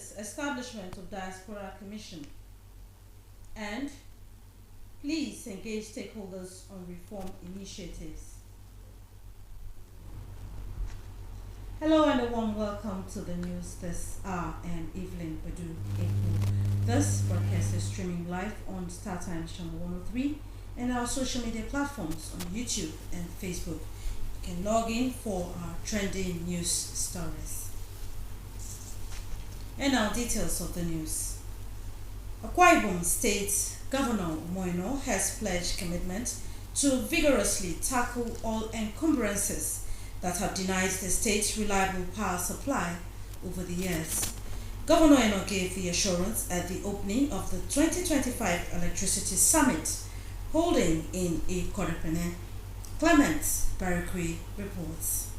notice establishment of Diaspora Commission and please engage stakeholders on reform initiatives. Hello and a warm welcome to the news this hour. I am Evelyn Badu Eko. This broadcast is streaming live on StarTimes Channel 103 and our social media platforms on YouTube and Facebook. You can log in for our trending news stories. And now details of the news. Akwa Ibom State Governor Umoino has pledged commitment to vigorously tackle all encumbrances that have denied the state reliable power supply over the years. Governor Umoino gave the assurance at the opening of the 2025 Electricity Summit holding in Ikorepene. Clement Barakwi reports.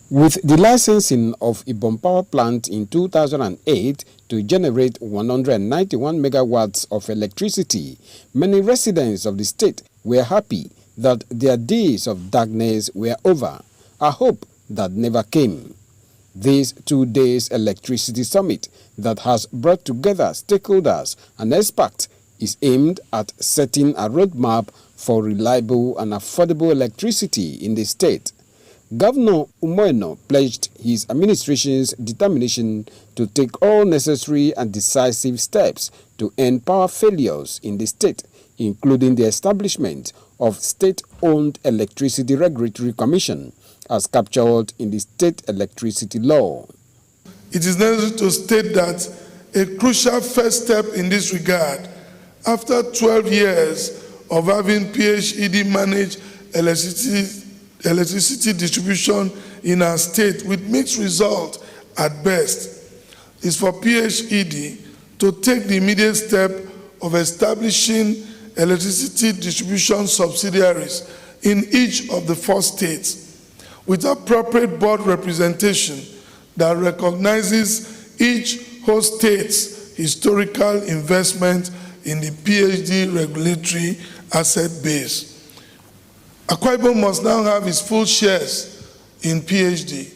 With the licensing of Ibom Power Plant in 2008 to generate 191 megawatts of electricity, many residents of the state were happy that their days of darkness were over, a hope that never came. This 2 days electricity summit that has brought together stakeholders and experts is aimed at setting a roadmap for reliable and affordable electricity in the state. Governor Umoino pledged his administration's determination to take all necessary and decisive steps to end power failures in the state, including the establishment of state-owned Electricity Regulatory Commission, as captured in the state electricity law. It is necessary to state that a crucial first step in this regard, after 12 years of having PHED manage electricity distribution in our state with mixed results at best, is for PHED to take the immediate step of establishing electricity distribution subsidiaries in each of the 4 states with appropriate board representation that recognizes each host state's historical investment in the PHED regulatory asset base. Akwa Ibom must now have its full shares in PHED,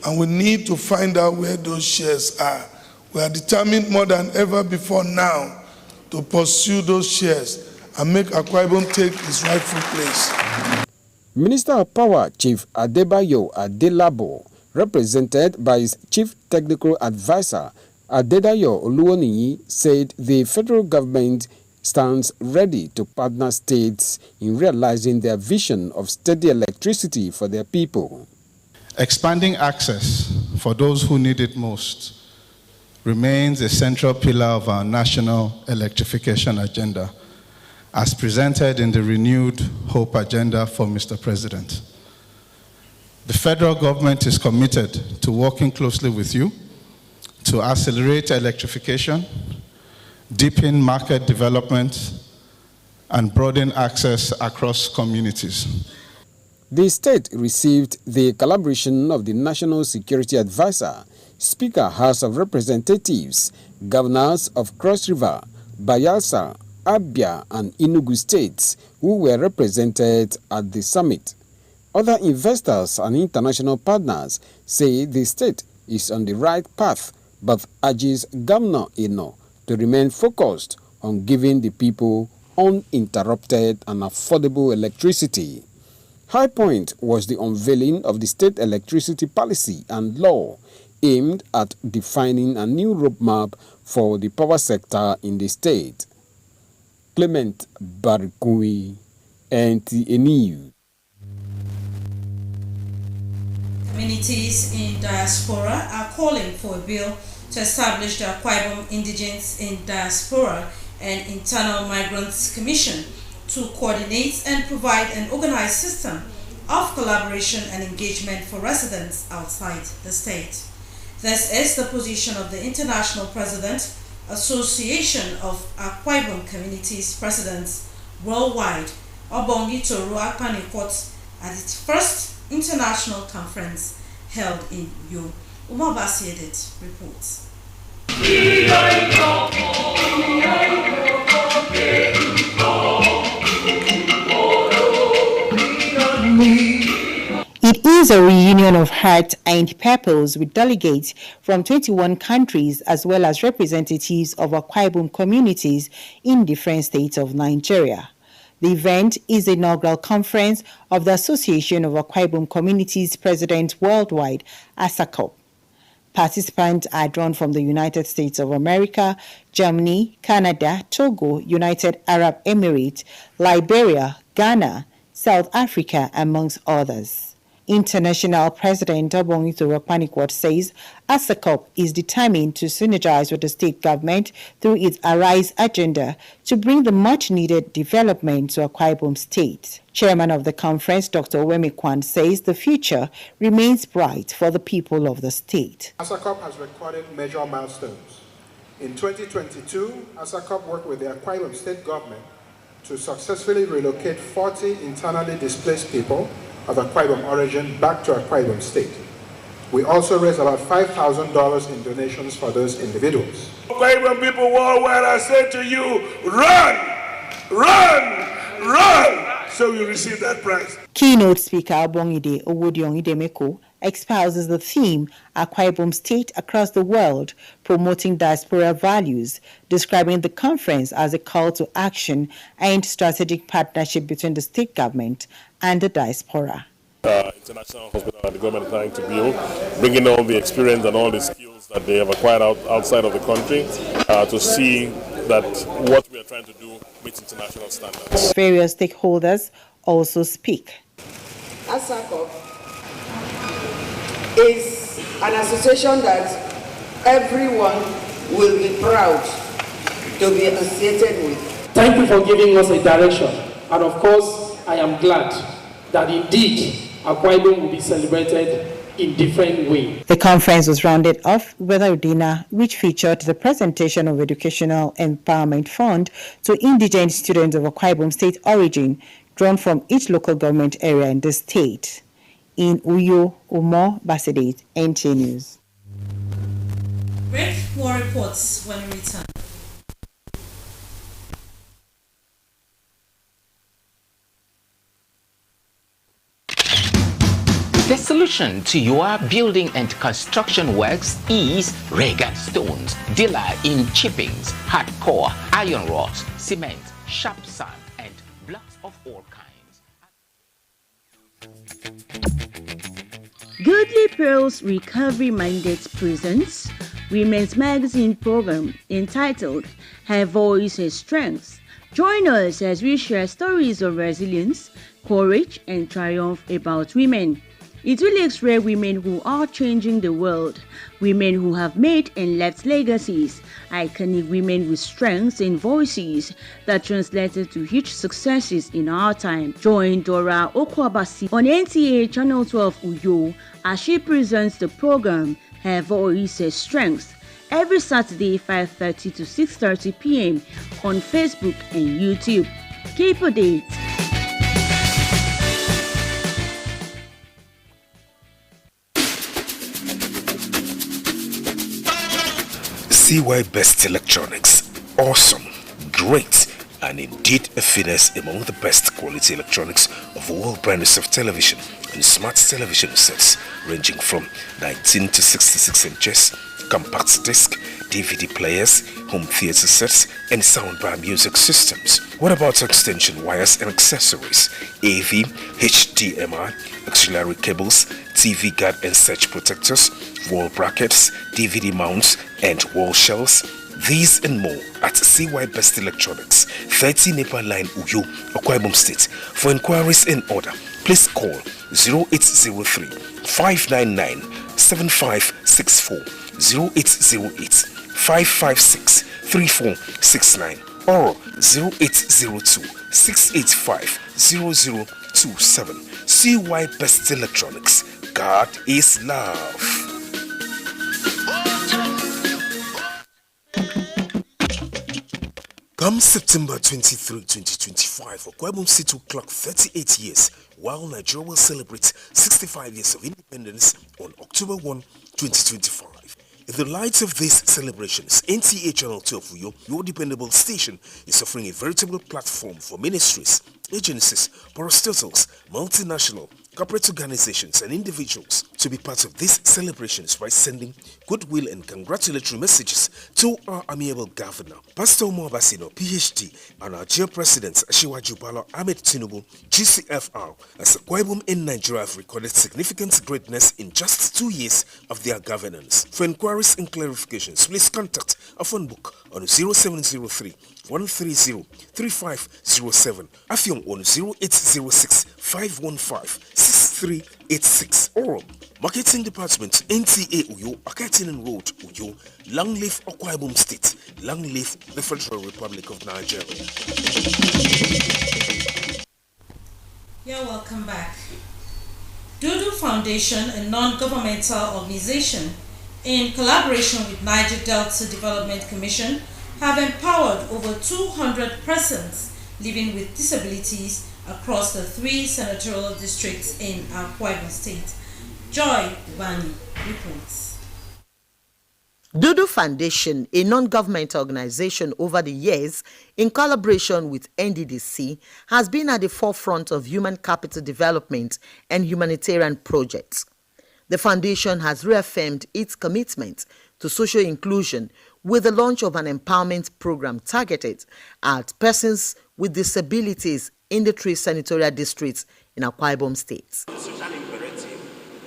and we need to find out where those shares are. We are determined more than ever before now to pursue those shares and make Akwa Ibom take its rightful place. Minister of Power Chief Adebayo Adelabo, represented by his Chief Technical Advisor Adedayo Oluwaniyi, said the federal government stands ready to partner states in realizing their vision of steady electricity for their people. Expanding access for those who need it most remains a central pillar of our national electrification agenda, as presented in the renewed Hope Agenda for Mr. President. The federal government is committed to working closely with you to accelerate electrification, deepen market development, and broaden access across communities. The state received the collaboration of the National Security Advisor, Speaker House of Representatives, governors of Cross River, Bayelsa, Abia, and Enugu states who were represented at the summit. Other investors and international partners say the state is on the right path, but urges Governor Umoino to remain focused on giving the people uninterrupted and affordable electricity. High point was the unveiling of the state electricity policy and law aimed at defining a new roadmap for the power sector in the state. Clement Barakwi, NTA News. Communities in diaspora are calling for a bill to establish the Akwa Ibom Indigenes in Diaspora and Internal Migrants Commission to coordinate and provide an organized system of collaboration and engagement for residents outside the state. This is the position of the International President, Association of Akwa Ibom Communities Presidents Worldwide, Obongi Toru Akpanikot, at its first international conference held in Uyo. Umar Basiedet reports. It is is a reunion of heart and purpose with delegates from 21 countries as well as representatives of Akwa Ibom communities in different states of Nigeria. The event is the inaugural conference of the Association of Akwa Ibom Communities President Worldwide, ASACOP. Participants are drawn from the United States of America, Germany, Canada, Togo, United Arab Emirates, Liberia, Ghana, South Africa, amongst others. International President Obongito Rapanikwot says ASACOP is determined to synergize with the state government through its Arise agenda to bring the much-needed development to Akwa Ibom State. Chairman of the conference, Dr. Owemi Kwan, says the future remains bright for the people of the state. ASACOP has recorded major milestones. In 2022, ASACOP worked with the Akwa Ibom State government to successfully relocate 40 internally displaced people of Akwa Ibom origin back to Akwa Ibom State. We also raised about $5,000 in donations for those individuals. Akwa Ibom people worldwide, I say to you, run, run, run, so you receive that prize. Keynote speaker Obongide Owodiong Idemeko espouses the theme Akwa Ibom State across the world, promoting diaspora values, describing the conference as a call to action and strategic partnership between the state government and the diaspora. International hospital that the government is trying to build, bringing all the experience and all the skills that they have acquired outside of the country to see that what we are trying to do meets international standards. Various stakeholders also speak. ASACOP is an association that everyone will be proud to be associated with. Thank you for giving us a direction, and of course I am glad that indeed Akwa Ibom will be celebrated in different ways. The conference was rounded off with a dinner which featured the presentation of Educational Empowerment Fund to indigent students of Akwa Ibom State origin drawn from each local government area in the state. In Uyo, Umo Basedate, NTA News. Break more reports when we return. The solution to your building and construction works is Regan Stones, dealer in chippings, hardcore, iron rods, cement, sharp sand, and blocks of all kinds. Goodly Pearls Recovery Mandate presents Women's Magazine program entitled Her Voice, Her Strength. Join us as we share stories of resilience, courage, and triumph about women. It will x-ray women who are changing the world, women who have made and left legacies, iconic women with strengths and voices that translated to huge successes in our time. Join Dora Okwabasi on NTA Channel 12 Uyo as she presents the program Her Voice, Her Strength every Saturday 5:30 to 6:30 p.m. on Facebook and YouTube. Keep a date. CY Best Electronics. Awesome, great, and indeed a finesse among the best quality electronics of all brands of television and smart television sets ranging from 19 to 66 inches, compact disc, DVD players, home theater sets, and soundbar music systems. What about extension wires and accessories, AV, HDMI, auxiliary cables, TV guard and surge protectors, wall brackets, DVD mounts, and wall shelves? These and more at CY Best Electronics, 30 Nepal Line Uyo, Akwa Ibom State. For inquiries and order, please call 0803 599 7564, 0808 556 3469, or 0802 685 0027. CY Best Electronics. God is love. Come September 23, 2025, Akwa Ibom State will clock 38 years, while Nigeria will celebrate 65 years of independence on October 1, 2025. In the light of these celebrations, NTA Channel 12 Uyo, your dependable station, is offering a veritable platform for ministries, agencies, parastatals, multinational corporate organizations and individuals to be part of these celebrations by sending goodwill and congratulatory messages to our amiable governor, Pastor Umar Basino, PhD, and our dear presidents, Asiwaju Bola Ahmed Tinubu, GCFR, as Akwa Ibom in Nigeria have recorded significant greatness in just 2 years of their governance. For inquiries and clarifications, please contact our phone book on 0703 130 3507, Afiong on 0806 515 6386, or Marketing Department, NTA Uyo, Akatinen Road, Uyo, Long live Akwa Ibom State, long live the Federal Republic of Nigeria. You're welcome back. Dudu Foundation, a non-governmental organization, in collaboration with Niger Delta Development Commission, have empowered over 200 persons living with disabilities across the 3 senatorial districts in Akwa Ibom State. Joy Ubani reports. Dudu Foundation, a non-governmental organization over the years, in collaboration with NDDC, has been at the forefront of human capital development and humanitarian projects. The foundation has reaffirmed its commitment to social inclusion with the launch of an empowerment program targeted at persons with disabilities in the 3 senatorial districts in Akwa Ibom State. The social imperative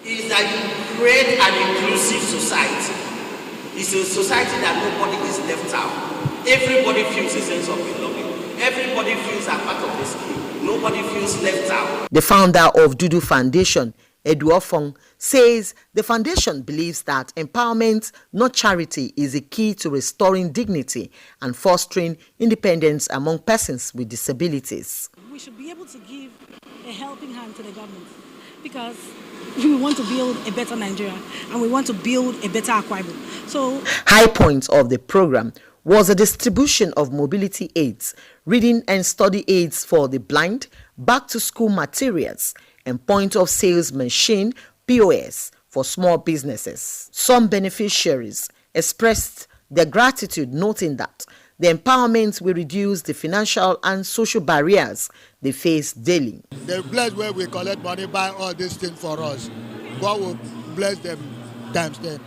is that you create an inclusive society. It's a society that nobody is left out. Everybody feels a sense of belonging. Everybody feels a part of the scheme. Nobody feels left out. The founder of Dudu Foundation, Edu Ofong, says the foundation believes that empowerment, not charity, is a key to restoring dignity and fostering independence among persons with disabilities. We should be able to give a helping hand to the government because we want to build a better Nigeria and we want to build a better Akwa Ibom. So, high point of the program was a distribution of mobility aids, reading and study aids for the blind, back-to-school materials, and point-of-sales machine POS for small businesses. Some beneficiaries expressed their gratitude, noting that the empowerment will reduce the financial and social barriers they face daily. The place where we collect money, buy all these things for us. God will bless them times 10.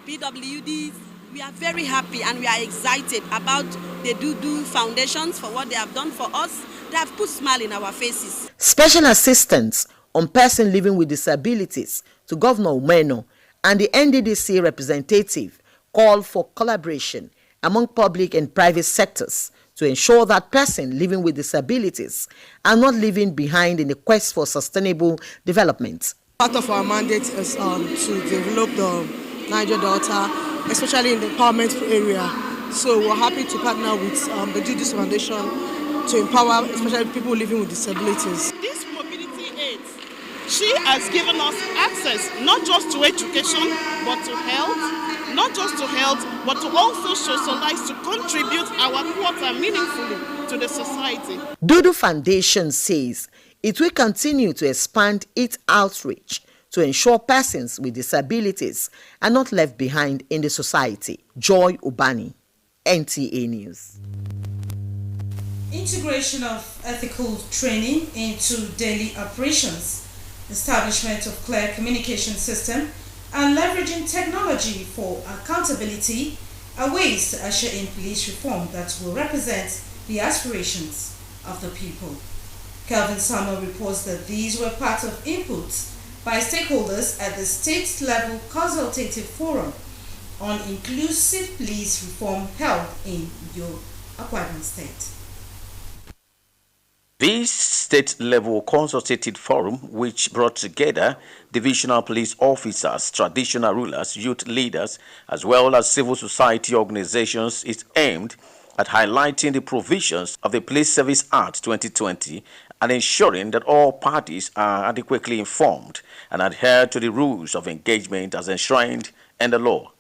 PWDs, we are very happy and we are excited about the Dudu Foundations for what they have done for us. They have put a smile in our faces. Special assistance on persons living with disabilities to Governor Umeno and the NDDC representative called for collaboration among public and private sectors to ensure that persons living with disabilities are not leaving behind in the quest for sustainable development. Part of our mandate is to develop the Niger Delta, especially in the empowerment area. So we're happy to partner with the Dudu Foundation to empower especially people living with disabilities. This mobility aids, she has given us access not just to education but to health, not just to health but to also socialize, to contribute our quota meaningfully to the society. Dudu Foundation says it will continue to expand its outreach to ensure persons with disabilities are not left behind in the society. Joy Ubani, NTA News. Integration of ethical training into daily operations, establishment of clear communication system, and leveraging technology for accountability are ways to usher in police reform that will represent the aspirations of the people. Kelvin Samuel reports that these were part of inputs by stakeholders at the state-level consultative forum on inclusive police reform held in Uyo, Akwa Ibom State. This state-level consultative forum, which brought together divisional police officers, traditional rulers, youth leaders, as well as civil society organizations, is aimed at highlighting the provisions of the Police Service Act 2020 and ensuring that all parties are adequately informed and adhere to the rules of engagement as enshrined in the law.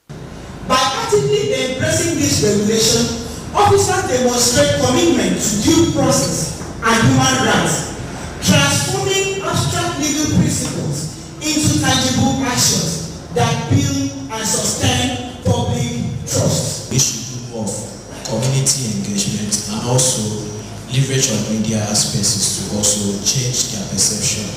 By actively embracing this regulation, officers demonstrate commitment to due process and human rights, transforming abstract legal principles into tangible actions that build and sustain public trust. We should do more community engagement and also leverage on media spaces to also change their perception,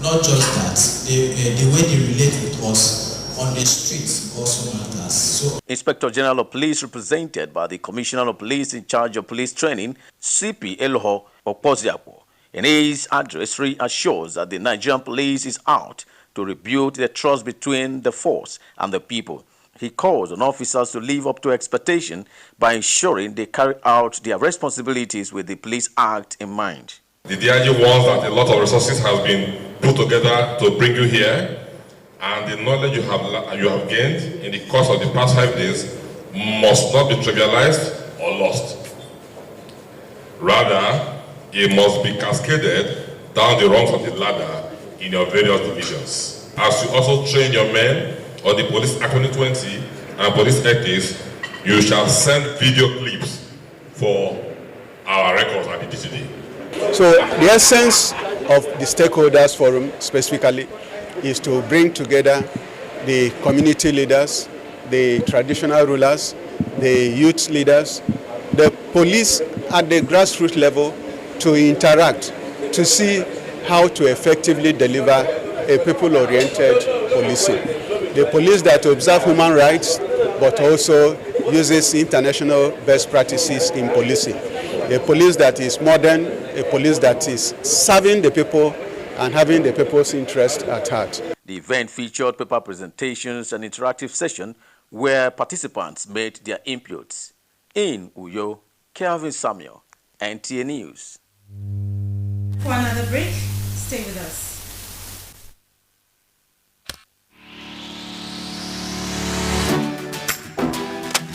not just that, the way they relate with us on the streets also matters. So, Inspector General of Police, represented by the Commissioner of Police in charge of police training, CP Eloho Opoziapo, in his address reassures that the Nigerian police is out to rebuild the trust between the force and the people. He calls on officers to live up to expectation by ensuring they carry out their responsibilities with the Police Act in mind. The DIG wants that a lot of resources has been put together to bring you here, and the knowledge you have gained in the course of the past 5 days must not be trivialized or lost. Rather, it must be cascaded down the rungs of the ladder in your various divisions. As you also train your men on the Police Act 2020 and police ethics, you shall send video clips for our records at the DTD. So the essence of the stakeholders forum specifically is to bring together the community leaders, the traditional rulers, the youth leaders, the police at the grassroots level to interact, to see how to effectively deliver a people-oriented policing. The police that observe human rights but also uses international best practices in policing. A police that is modern, a police that is serving the people and having the people's interest at heart. The event featured paper presentations and interactive session where participants made their inputs. In Uyo, Kelvin Samuel, NTA News. For another break, stay with us.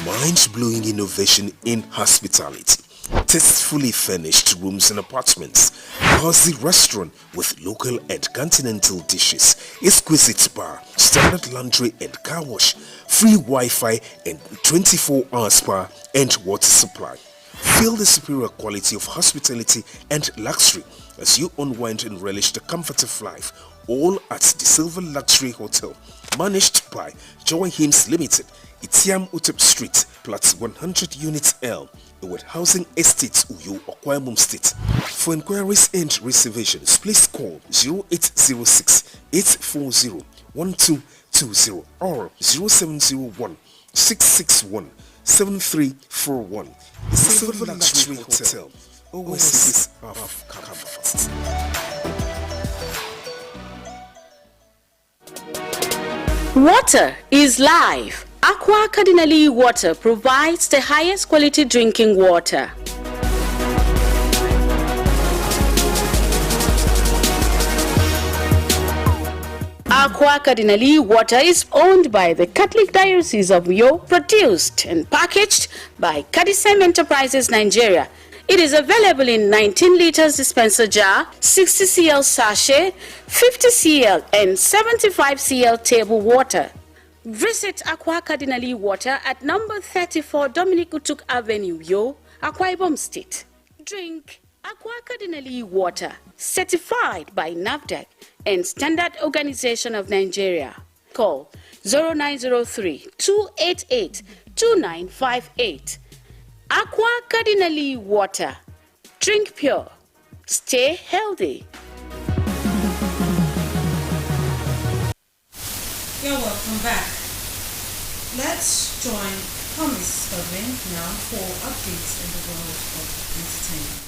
Mind-blowing innovation in hospitality. Tastefully furnished rooms and apartments, cozy restaurant with local and continental dishes, exquisite bar, standard laundry and car wash, free Wi-Fi and 24-hour spa and water supply. Feel the superior quality of hospitality and luxury as you unwind and relish the comfort of life, all at the Silver Luxury Hotel, managed by Joy Hymns Limited, Itiam Utep Street, Plot 100 Units L, with Housing Estates, Uyo, Akwa Ibom State. For inquiries and reservations, please call 0806-840-1220 or 0701-661-7341. The Silver Luxury Hotel, oasis of comfort. Water is life. Aqua Cardinali Water provides the highest quality drinking water. Aqua Cardinali Water is owned by the Catholic Diocese of Uyo, produced and packaged by Cadisem Enterprises Nigeria. It is available in 19 liters dispenser jar, 60 cl sachet, 50 cl and 75 cl table water. Visit Aqua Cardinali Water at number 34 Dominic Utuk Avenue, Uyo, Akwa Ibom State. Drink Aqua Cardinali Water, certified by NAFDAC and Standard Organization of Nigeria. Call 0903-288-2958. Aqua Cardinali Water. Drink pure. Stay healthy. You're welcome back. Let's join Thomas Godwin now for updates in the world of entertainment.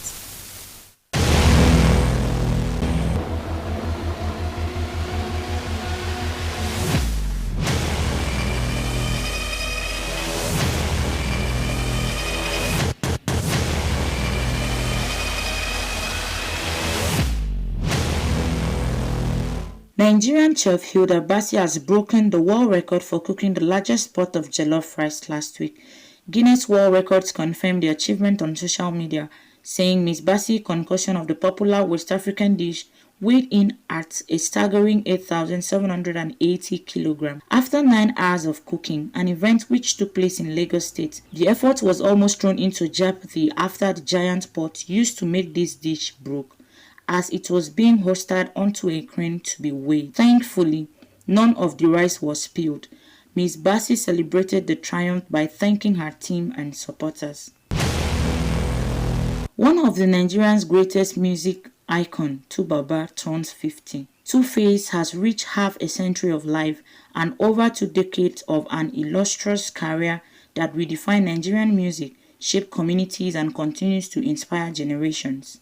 Nigerian chef Hilda Bassi has broken the world record for cooking the largest pot of jollof rice last week. Guinness World Records confirmed the achievement on social media, saying Ms. Bassi's concoction of the popular West African dish weighed in at a staggering 8,780 kilograms. After 9 hours of cooking, an event which took place in Lagos State, the effort was almost thrown into jeopardy after the giant pot used to make this dish broke, as it was being hoisted onto a crane to be weighed. Thankfully, none of the rice was spilled. Ms. Bassi celebrated the triumph by thanking her team and supporters. One of the Nigerian's greatest music icon, Tubaba, turns 50. Two-Face has reached half a century of life and over 2 decades of an illustrious career that redefined Nigerian music, shaped communities, and continues to inspire generations.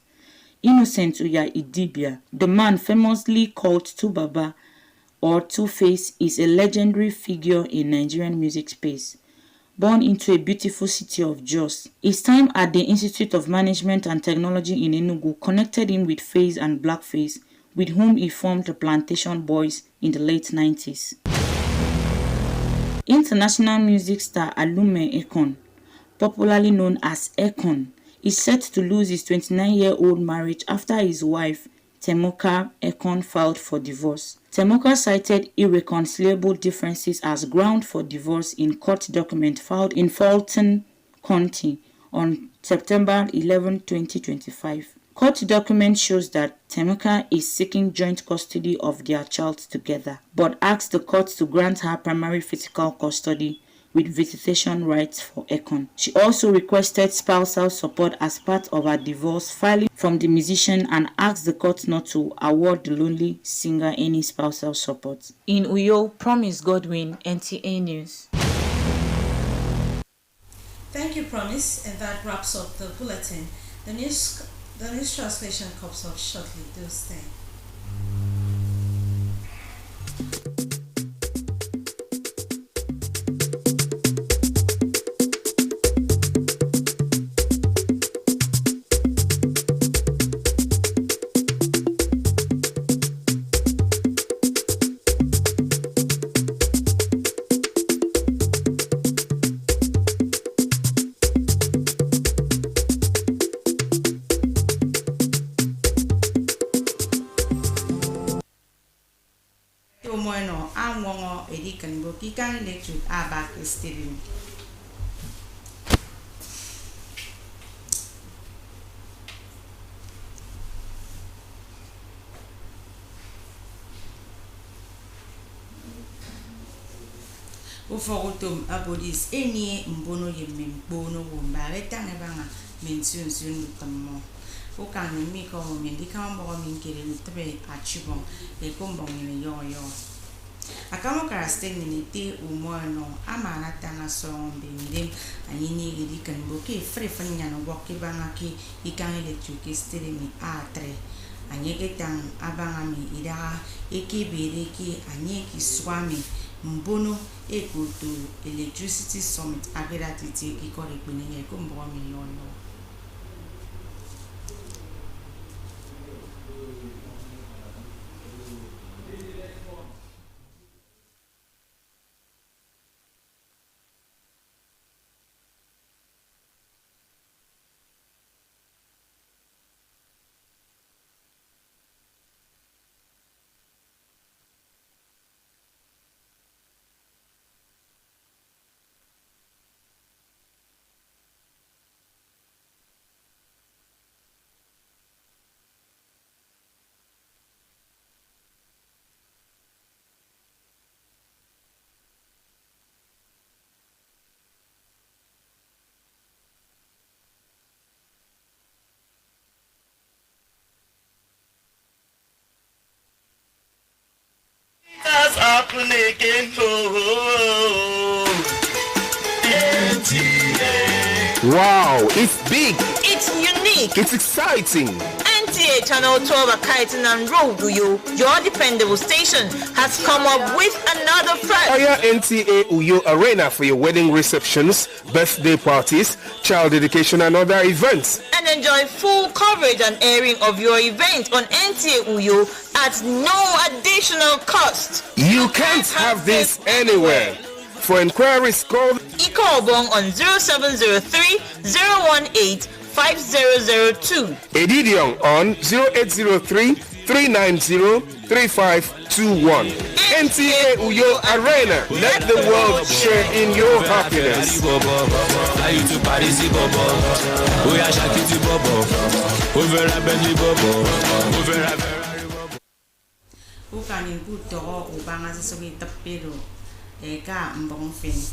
Innocent Uya Idibia, the man famously called Tubaba or Two-Face, is a legendary figure in Nigerian music space. Born into a beautiful city of Jos, his time at the Institute of Management and Technology in Enugu connected him with Face and Blackface, with whom he formed the Plantation Boys in the late 90s. International music star Alume Ekon, popularly known as Ekon, is set to lose his 29-year-old marriage after his wife, Temoka Ekon, filed for divorce. Temoka cited irreconcilable differences as ground for divorce in court document filed in Fulton County on September 11, 2025. Court document shows that Temoka is seeking joint custody of their child together, but asked the court to grant her primary physical custody with visitation rights for Ekon. She also requested spousal support as part of her divorce filing from the musician and asked the court not to award the lonely singer any spousal support. In Uyo, Promise Godwin, NTA News. Thank you, Promise, and that wraps up the bulletin. The news translation comes up shortly. Do stay. Kikan electric back steering. Uforutum abodis eni mbono yemem bono wumba retane banga mention soon kamo. Ukan mi ko mendika mbo minkere lutbe achibon e kombon ni yo. Akamo karaste minute umono amana tanga sombe midem anyini gidi kan boke frefanya no boke banga ki ikan electric stele mi a3 anyeke tang abanga mi ida ekebere ki anyeki swami mbono ekoto electricity summit agera titi ki kore pinye ko mbo mi yono. Wow, it's big. It's unique. It's exciting. NTA Channel 12 at Kaitan and Road, Uyo, your dependable station, has come up with another prize. Hire NTA Uyo Arena for your wedding receptions, birthday parties, child dedication and other events. And enjoy full coverage and airing of your event on NTA Uyo at no additional cost. You can't have this anywhere. For inquiries, call Ikobong on 0703 018 5002. Edidion on 0803 390 3521. NTA Uyo Arena. Let the world share in your happiness. Ukani buto ubanga sogi tapero eka mbongfen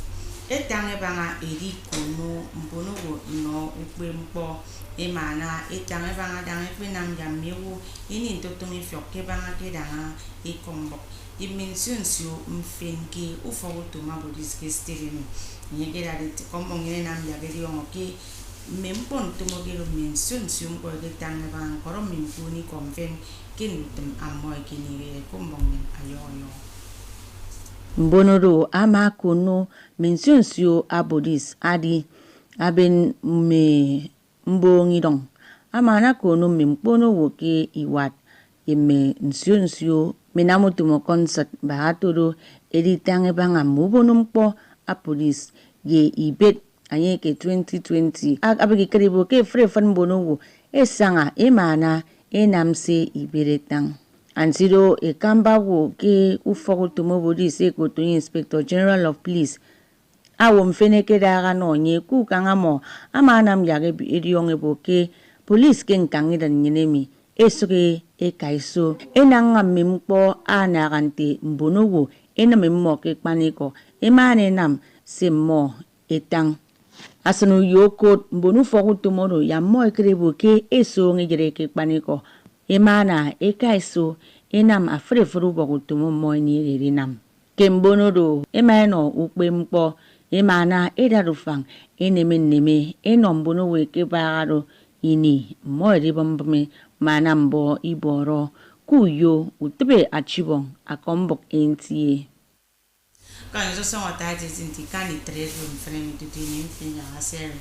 etange banga eri kono mbono go no ukwe mpo emana etange banga dange kwenam jamewo ini ntotongi fyoke banga ke danga ikombo dimensions yo mfenke ufogo to mabodis ke stelemi nyegera de kombo ngene nam yageri onke mempon to mogelo mentions yo mko ke tange banga koro mimpuni konfen kinutum amoy kinire kombo ayoyo Mbonoro ama kono mensionsio abodis adi aben me mbongidong ama na kono mempono woke iwat eme mensionsio menamutumo concert bahatoro editange banga mubonumpo apodis ye ibet anyeke 2020 abegi karibo ke frefan bonowo esanga emana enamse iberetang Ansiro ekamba wo ke ufogo tumobodi se koto Inspector General of Police awo mfeneke daga no nye ku kangamo amanam yage ediyonge boke police ken kangida nyinemi esoke ekaiso enanga mempo anagante mbonowo enamemmo ke paniko emane nam semmo etang asanu yoko mbonu fogo tumodo ya mo ekrebo ke eso ngejere ke paniko emana ekaiso enam afrefuru bogutumo moini ririnam kembonodo emano ukpe mpo emana edarufang eneme enombono weke bagaro ini moiri bombme manambo iboro kuyo utbe achibon akombok entie kan zo so wata je tinti kan ni 3 room frame to dinin finya asere